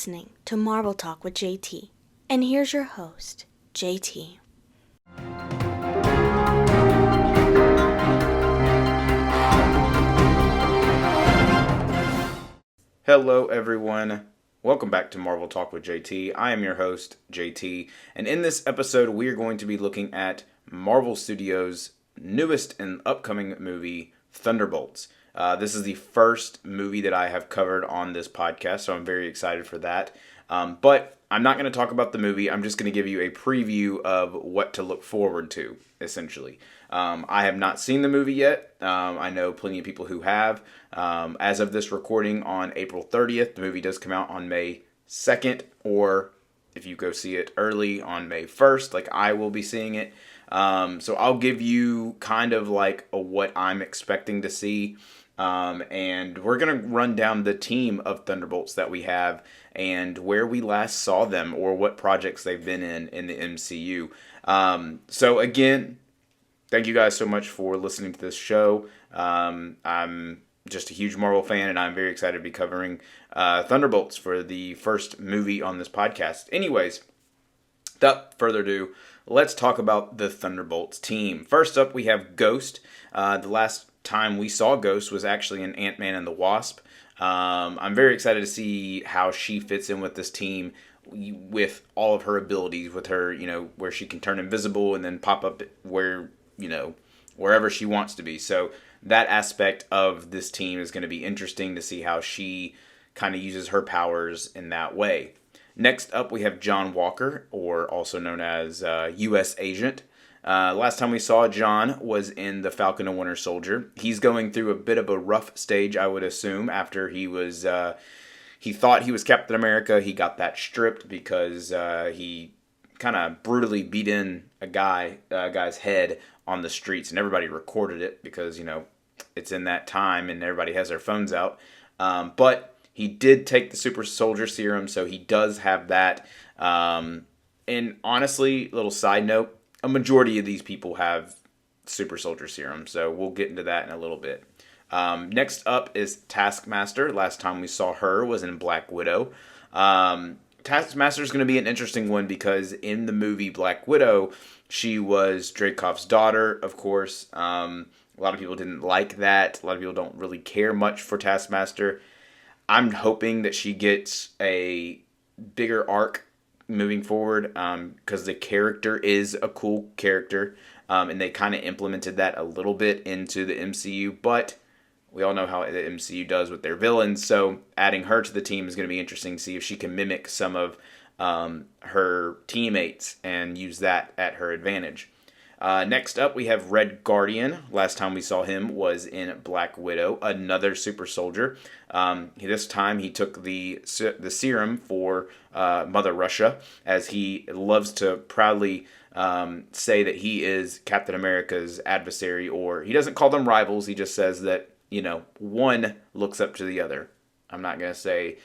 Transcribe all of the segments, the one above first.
listening to Marvel Talk with JT. And here's your host, JT. Hello everyone, welcome back to Marvel Talk with JT. I am your host, JT, and in this episode we are going to be looking at Marvel Studios' newest and upcoming movie, Thunderbolts. This is the first movie that I have covered on this podcast, so I'm very excited for that. But I'm not going to talk about the movie, I'm just going to give you a preview of what to look forward to, essentially. I have not seen the movie yet. I know plenty of people who have. As of this recording on April 30th, the movie does come out on May 2nd, or if you go see it early on May 1st, like I will be seeing it. So I'll give you kind of like what I'm expecting to see. And we're going to run down the team of Thunderbolts that we have and where we last saw them or what projects they've been in the MCU. So again, thank you guys so much for listening to this show. I'm just a huge Marvel fan, and I'm very excited to be covering Thunderbolts for the first movie on this podcast. Anyways, without further ado, let's talk about the Thunderbolts team. First up, we have Ghost. The last time we saw Ghost was actually in Ant-Man and the Wasp. I'm very excited to see how she fits in with this team with all of her abilities, with her, where she can turn invisible and then pop up wherever she wants to be. So that aspect of this team is going to be interesting to see how she kind of uses her powers in that way. Next up, we have John Walker, or also known as U.S. Agent. Last time we saw John was in The Falcon and Winter Soldier. He's going through a bit of a rough stage, I would assume, after he thought he was Captain America. He got that stripped because he kind of brutally beat in a guy's head on the streets, and everybody recorded it because, it's in that time and everybody has their phones out. But he did take the super soldier serum, so he does have that. And honestly, little side note, a majority of these people have super soldier serum, so we'll get into that in a little bit. Next up is Taskmaster. Last time we saw her was in Black Widow. Taskmaster is going to be an interesting one because in the movie Black Widow, she was Dreykov's daughter, of course. A lot of people didn't like that. A lot of people don't really care much for Taskmaster. I'm hoping that she gets a bigger arc moving forward because the character is a cool character, and they kind of implemented that a little bit into the MCU, but we all know how the MCU does with their villains, so adding her to the team is going to be interesting to see if she can mimic some of her teammates and use that at her advantage. Next up, we have Red Guardian. Last time we saw him was in Black Widow, another super soldier. This time he took the serum for Mother Russia, as he loves to proudly say that he is Captain America's adversary, or he doesn't call them rivals, he just says that, one looks up to the other. I'm not going to say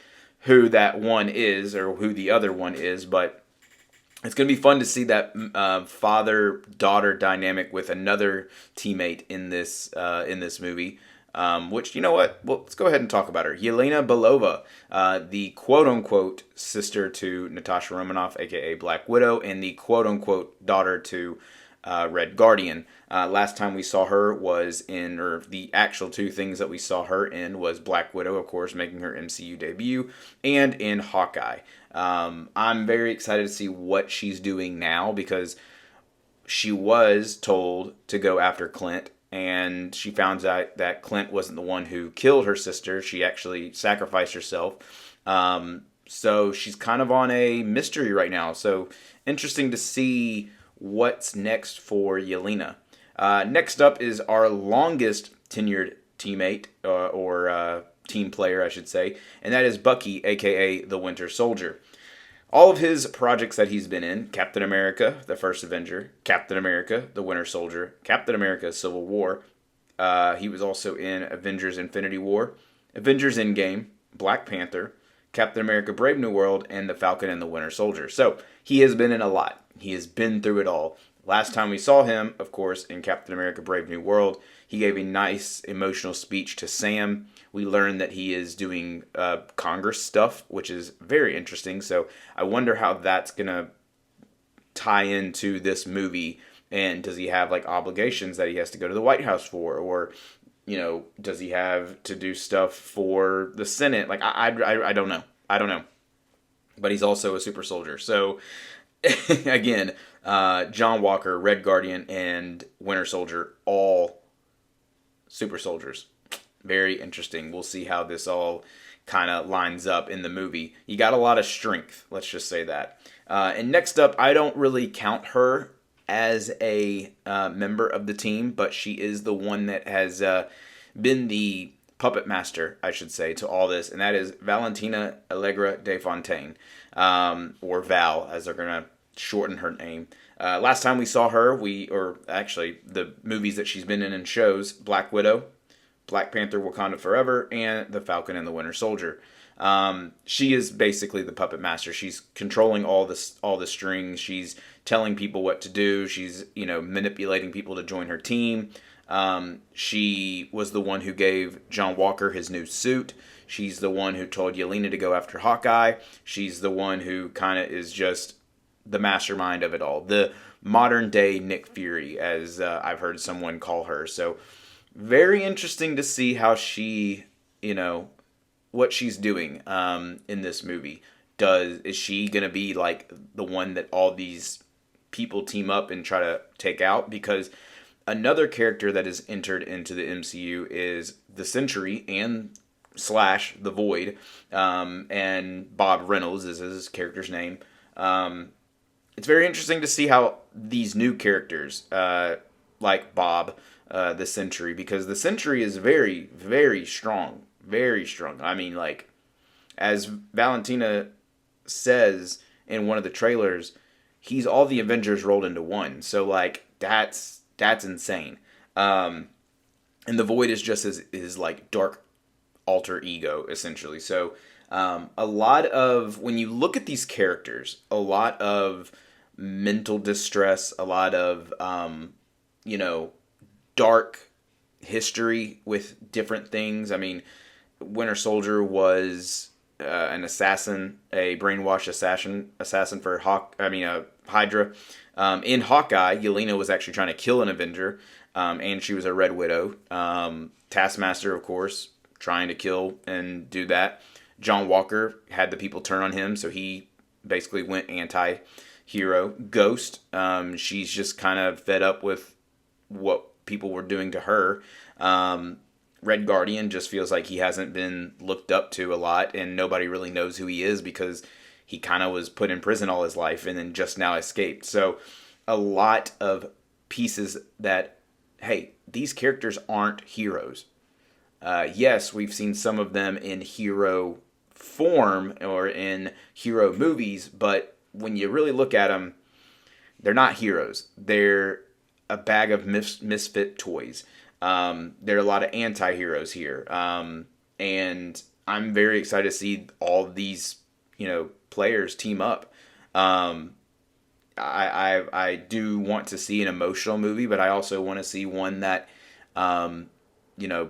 who that one is or who the other one is, but it's going to be fun to see that father-daughter dynamic with another teammate in this movie. Which, you know what? Well, let's go ahead and talk about her. Yelena Belova, the quote-unquote sister to Natasha Romanoff, a.k.a. Black Widow, and the quote-unquote daughter to Red Guardian. Last time we saw her was or the actual two things that we saw her in was Black Widow, of course, making her MCU debut, and in Hawkeye. I'm very excited to see what she's doing now because she was told to go after Clint, and she found out that Clint wasn't the one who killed her sister. She actually sacrificed herself. So she's kind of on a mystery right now. So interesting to see what's next for Yelena. Next up is our longest tenured teammate, or team player, I should say, and that is Bucky, a.k.a. the Winter Soldier. All of his projects that he's been in, Captain America, the First Avenger, Captain America, the Winter Soldier, Captain America, Civil War. He was also in Avengers Infinity War, Avengers Endgame, Black Panther, Captain America Brave New World, and The Falcon and the Winter Soldier. So he has been in a lot. He has been through it all. Last time we saw him, of course, in Captain America Brave New World, he gave a nice emotional speech to Sam. We learned that he is doing Congress stuff, which is very interesting. So I wonder how that's going to tie into this movie. And does he have like obligations that he has to go to the White House for? Or, does he have to do stuff for the Senate? Like, I don't know. I don't know. But he's also a super soldier. So, again, John Walker, Red Guardian, and Winter Soldier, all super soldiers. Very interesting. We'll see how this all kind of lines up in the movie. You got a lot of strength, let's just say that. And next up, I don't really count her as a member of the team, but she is the one that has been the puppet master, I should say, to all this, and that is Valentina Allegra de Fontaine, or Val, as they're going to shorten her name. Last time we saw her, the movies that she's been in and shows, Black Widow, Black Panther Wakanda Forever, and The Falcon and the Winter Soldier. She is basically the puppet master. She's controlling all the strings. She's telling people what to do. She's, manipulating people to join her team. She was the one who gave John Walker his new suit. She's the one who told Yelena to go after Hawkeye. She's the one who kind of is just the mastermind of it all. The modern day Nick Fury, as I've heard someone call her. So very interesting to see how she, what she's doing in this movie. Is she going to be like the one that all these people team up and try to take out? Because another character that has entered into the MCU is the Sentry and / the Void, and Bob Reynolds is his character's name. It's very interesting to see how these new characters, like Bob, the Sentry, because the Sentry is very, very strong. Very strong. I mean, like, as Valentina says in one of the trailers, he's all the Avengers rolled into one. So, like, that's insane. And the Void is just his like dark alter ego, essentially. So a lot of, when you look at these characters, a lot of mental distress, a lot of dark history with different things. I mean, Winter Soldier was an assassin, a brainwashed assassin for Hydra. In Hawkeye, Yelena was actually trying to kill an Avenger, and she was a Red Widow. Taskmaster, of course, trying to kill and do that. John Walker had the people turn on him, so he basically went anti-hero. Ghost, she's just kind of fed up with what people were doing to her. Red Guardian just feels like he hasn't been looked up to a lot, and nobody really knows who he is because he kind of was put in prison all his life and then just now escaped. So a lot of pieces that, hey, these characters aren't heroes. Yes, we've seen some of them in hero form or in hero movies, but when you really look at them, they're not heroes. They're a bag of misfit toys. There are a lot of anti-heroes here. And I'm very excited to see all these, players team up. I do want to see an emotional movie, but I also want to see one that,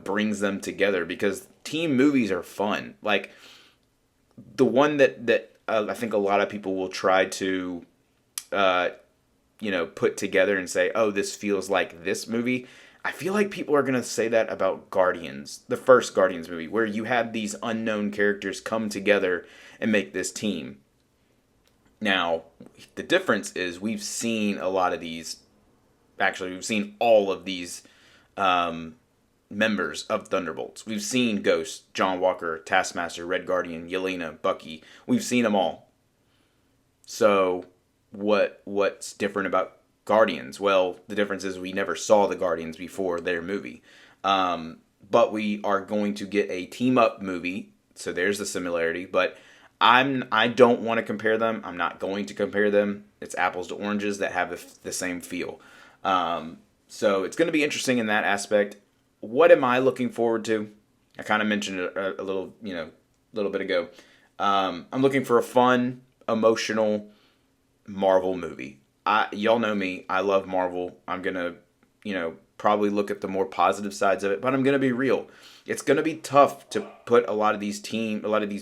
brings them together, because team movies are fun. Like the one that I think a lot of people will try to, put together and say, oh, this feels like this movie. I feel like people are going to say that about Guardians, the first Guardians movie, where you had these unknown characters come together and make this team. Now, the difference is we've seen a lot of these, actually, we've seen all of these members of Thunderbolts. We've seen Ghost, John Walker, Taskmaster, Red Guardian, Yelena, Bucky. We've seen them all. So, what's different about Guardians? Well, the difference is we never saw the Guardians before their movie. But we are going to get a team-up movie, so there's the similarity. But I don't want to compare them. I'm not going to compare them. It's apples to oranges that have the same feel. So it's going to be interesting in that aspect. What am I looking forward to? I kind of mentioned it a little bit ago. I'm looking for a fun, emotional Marvel movie. y'all know me. I love Marvel. I'm gonna, probably look at the more positive sides of it, but I'm gonna be real. It's gonna be tough to put a lot of these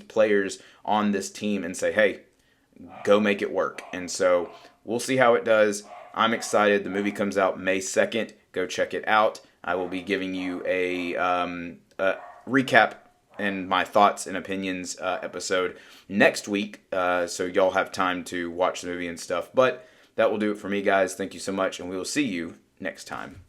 players on this team and say, hey, go make it work. And so we'll see how it does. I'm excited. The movie comes out May 2nd. Go check it out. I will be giving you a recap and my thoughts and opinions episode next week. So y'all have time to watch the movie and stuff. But that will do it for me, guys. Thank you so much, and we will see you next time.